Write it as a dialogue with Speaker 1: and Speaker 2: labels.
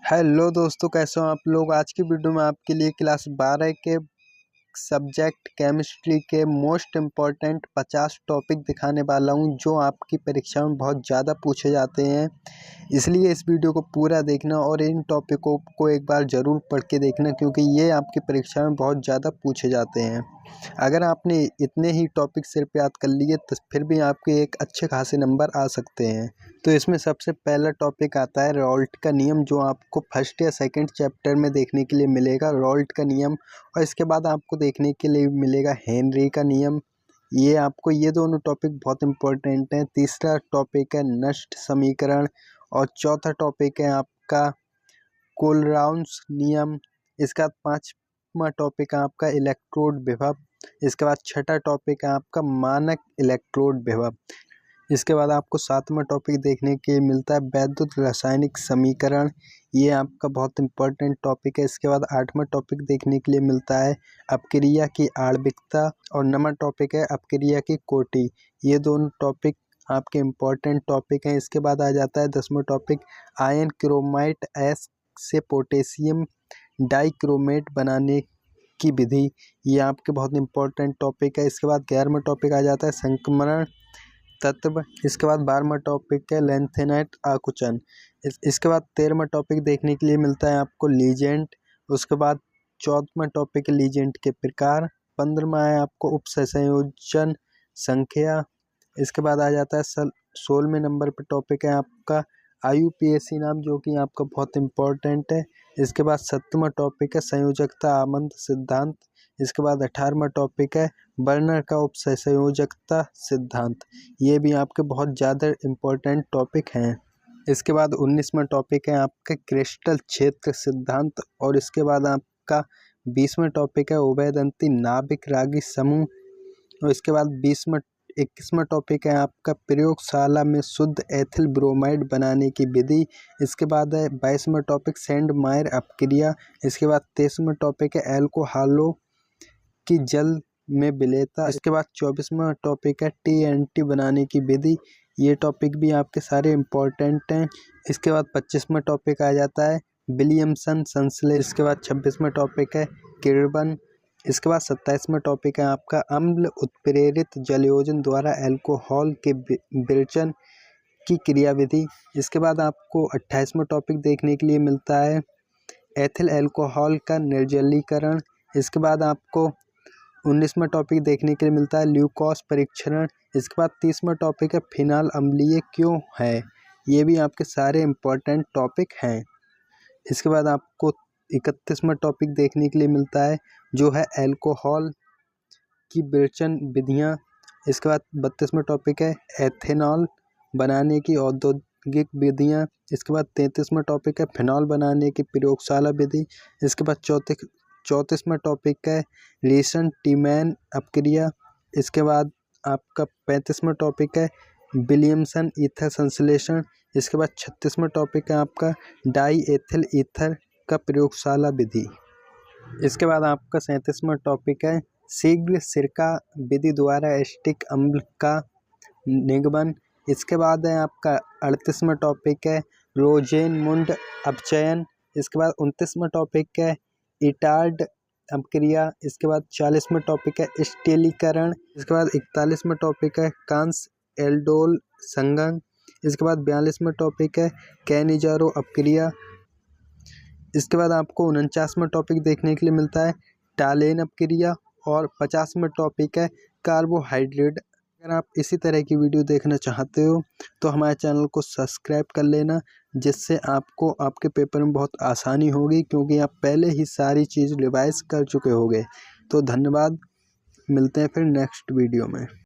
Speaker 1: Hello दोस्तों, कैसे हो आप लोग। आज की वीडियो में आपके लिए क्लास 12 के सब्जेक्ट केमिस्ट्री के मोस्ट इम्पॉर्टेंट 50 टॉपिक दिखाने वाला हूं जो आपकी परीक्षा में बहुत ज़्यादा पूछे जाते हैं। इसलिए इस वीडियो को पूरा देखना और इन टॉपिकों को एक बार ज़रूर पढ़ के देखना, क्योंकि ये आपकी परीक्षा में बहुत ज़्यादा पूछे जाते हैं। अगर आपने इतने ही टॉपिक सिर्फ याद कर लिए तो फिर भी आपके एक अच्छे खासे नंबर आ सकते हैं। तो इसमें सबसे पहला टॉपिक आता है रॉल्ट का नियम, जो आपको फर्स्ट या सेकंड चैप्टर में देखने के लिए मिलेगा, रॉल्ट का नियम। और इसके बाद आपको देखने के लिए मिलेगा हेनरी का नियम। ये दोनों टॉपिक बहुत इंपॉर्टेंट हैं। तीसरा टॉपिक है नष्ट समीकरण और चौथा टॉपिक है आपका कोलराउंस नियम। इसके बाद पाँचवा टॉपिक है आपका इलेक्ट्रोड विभव। इसके बाद छठा टॉपिक है आपका मानक इलेक्ट्रोड विभव। इसके बाद आपको सातवां टॉपिक देखने के लिए मिलता है वैद्युत रासायनिक समीकरण। ये आपका बहुत इंपॉर्टेंट टॉपिक है। इसके बाद आठवां टॉपिक देखने के लिए मिलता है अपक्रिया की आणविकता और नौवां टॉपिक है अपक्रिया की कोटि। ये दोनों टॉपिक आपके इम्पॉर्टेंट टॉपिक हैं। इसके बाद आ जाता है 10वां टॉपिक आयन क्रोमाइट एस से पोटेशियम डाइक्रोमेट बनाने की विधि। ये आपके बहुत इंपॉर्टेंट टॉपिक है। इसके बाद 11वां टॉपिक आ जाता है संक्रमण तत्व। इसके बाद 12वां टॉपिक है लैंथेनाइट आकुंचन। इसके बाद 13वां टॉपिक देखने के लिए मिलता है आपको लीजेंट। उसके बाद 14वां टॉपिक है लीजेंट के प्रकार। 15वां है आपको उपसंयोजन संख्या। इसके बाद आ जाता है 16वें नंबर पर टॉपिक है आपका IUPAC नाम, जो कि आपका बहुत इंपॉर्टेंट है। इसके बाद 7वां टॉपिक है संयोजकता आमंद सिद्धांत। इसके बाद 18वां टॉपिक है बर्नर का उपसंयोजकता सिद्धांत। ये भी आपके बहुत ज़्यादा इम्पोर्टेंट टॉपिक हैं। इसके बाद 19वां टॉपिक है आपका क्रिस्टल क्षेत्र सिद्धांत। और इसके बाद आपका 20वां टॉपिक है उभयदंती नाभिक रागी समूह। और इसके बाद 21वां टॉपिक है आपका प्रयोगशाला में शुद्ध एथिल ब्रोमाइड बनाने की विधि। इसके बाद है 22वां टॉपिक सेंड मायर अपक्रिया। इसके बाद 23वां टॉपिक है एल्कोहलों की जल में विलेयता। इसके बाद 24वां टॉपिक है TNT बनाने की विधि। ये टॉपिक भी आपके सारे इम्पोर्टेंट हैं। इसके बाद 25वां टॉपिक आ जाता है विलियमसन संश्लेषण। इसके बाद 26वां टॉपिक है किर्बन। इसके बाद 27वां टॉपिक है आपका अम्ल उत्प्रेरित जलयोजन द्वारा अल्कोहल के विरेचन की क्रियाविधि। इसके बाद आपको 28वां टॉपिक देखने के लिए मिलता है एथिल अल्कोहल का निर्जलीकरण। इसके बाद आपको 19वां टॉपिक देखने के लिए मिलता है ल्यूकोस परीक्षण। इसके बाद 30वां टॉपिक है फिनाल अम्लीय क्यों है। ये भी आपके सारे इम्पोर्टेंट टॉपिक हैं। इसके बाद आपको 31वां टॉपिक देखने के लिए मिलता है जो है अल्कोहल की विरेचन विधियाँ। इसके बाद 32वां टॉपिक है एथेनॉल बनाने की औद्योगिक विधियाँ। इसके बाद 33वां टॉपिक है फिनॉल बनाने की प्रयोगशाला विधि। इसके बाद 34वां टॉपिक है रीसन टीमैन अपक्रिया। इसके बाद आपका 35वां टॉपिक है विलियमसन ईथर संश्लेषण। इसके बाद 36वां टॉपिक है आपका डाई एथिल ईथर का प्रयोगशाला विधि। इसके बाद आपका 37वां टॉपिक है शीघ्र सिरका विधि द्वारा एसिटिक अम्ल का निगमन। इसके बाद है आपका 38वां टॉपिक है रोजेनमुंड अपचयन। इसके बाद 29वां टॉपिक है इटार्ड अपक्रिया। इसके बाद 40वां टॉपिक है स्टीलीकरण। इसके बाद 41वां टॉपिक है कांस एल्डोल संघन। इसके बाद 42वां टॉपिक है कैनिजारो अपक्रिया। इसके बाद आपको 49वां टॉपिक देखने के लिए मिलता है टालेन अपक्रिया। और 50वां टॉपिक है कार्बोहाइड्रेट। अगर आप इसी तरह की वीडियो देखना चाहते हो तो हमारे चैनल को सब्सक्राइब कर लेना, जिससे आपको आपके पेपर में बहुत आसानी होगी, क्योंकि आप पहले ही सारी चीज़ रिवाइज कर चुके होंगे। तो धन्यवाद, मिलते हैं फिर नेक्स्ट वीडियो में।